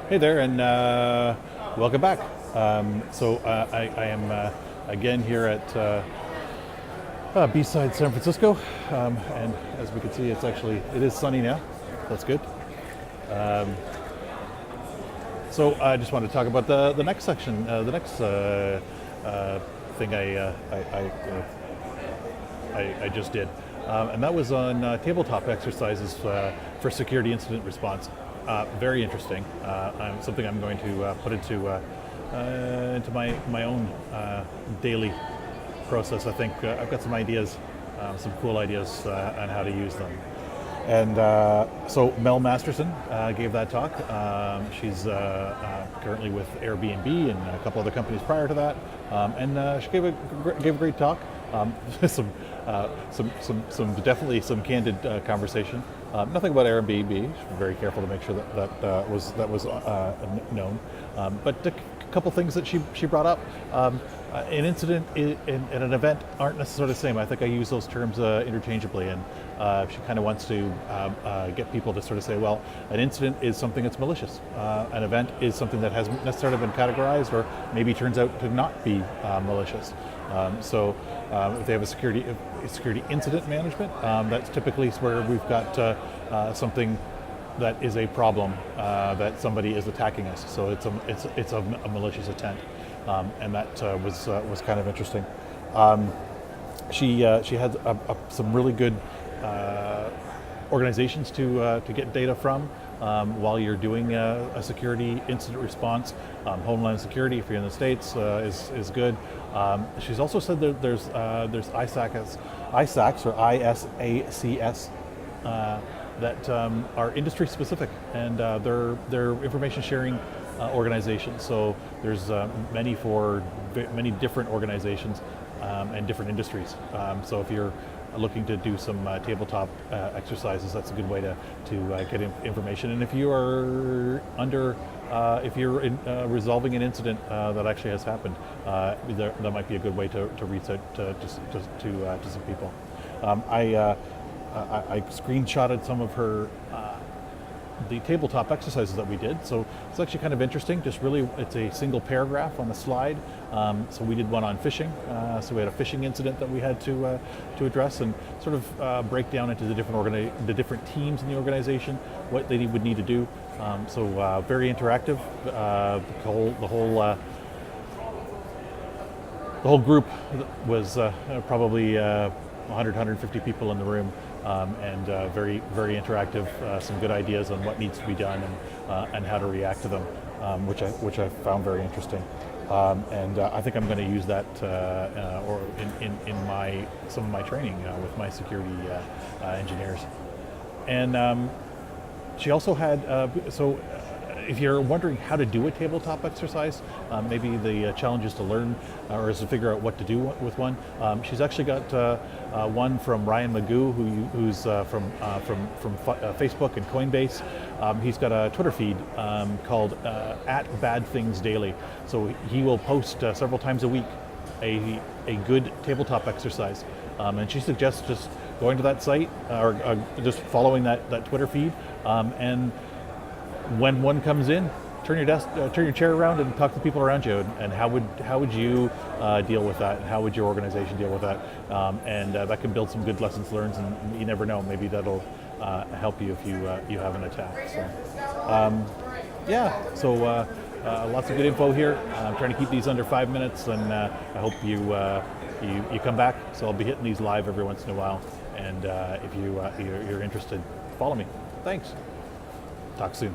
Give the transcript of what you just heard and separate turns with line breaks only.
Hey there, and welcome back. I am again here at B-side San Francisco, and as we can see, it is sunny now. That's good. Um, so I just wanted to talk about the next section, the next thing I just did, and that was on tabletop exercises for security incident response. Very interesting. Something I'm going to put into my own daily process. I think I've got some ideas, some cool ideas on how to use them. And so Mel Masterson gave that talk. She's currently with Airbnb and a couple other companies prior to that, and she gave a great talk. Some definitely some candid conversation. Nothing about Airbnb. She's very careful to make sure that was known. But a couple things that she brought up. An incident and an event aren't necessarily the same. I think I use those terms interchangeably, and she kind of wants to get people to sort of say, well, an incident is something that's malicious. An event is something that hasn't necessarily been categorized, or maybe turns out to not be malicious. If they have a security incident management, that's typically where we've got something that is a problem, that somebody is attacking us. So it's a malicious intent, and that was kind of interesting. She had some really good organizations to get data from while you're doing a security incident response. Homeland Security, if you're in the States, is good. She's also said that there's ISACs or ISACS that are industry specific, and they're information sharing organizations. So there's many different organizations and different industries. So if you're looking to do some tabletop exercises, that's a good way to get information. And if you are resolving an incident that actually has happened, that might be a good way to reach out to some people. I screenshotted some of her the tabletop exercises that we did. So it's actually kind of interesting. It's a single paragraph on the slide. So we did one on phishing. So we had a phishing incident that we had to address, and sort of break down into the different teams in the organization, what they would need to do. Very interactive. The whole group was probably 150 people in the room, and very, very interactive. Some good ideas on what needs to be done and how to react to them, which I found very interesting. I think I'm going to use that or in some of my training with my security engineers. And she also had if you're wondering how to do a tabletop exercise, maybe the challenge is to learn or is to figure out what to do with one. She's actually got one from Ryan Magoo, who's from Facebook and Coinbase. He's got a Twitter feed called @BadThingsDaily. So he will post several times a week a good tabletop exercise, and she suggests just going to that site or just following that Twitter feed, and when one comes in, turn your chair around and talk to the people around you. And how would you deal with that? And how would your organization deal with that? And that can build some good lessons learned. And you never know, maybe that'll help you if you have an attack. So lots of good info here. I'm trying to keep these under 5 minutes, and I hope you come back. So I'll be hitting these live every once in a while. And if you're interested, follow me. Thanks. Talk soon.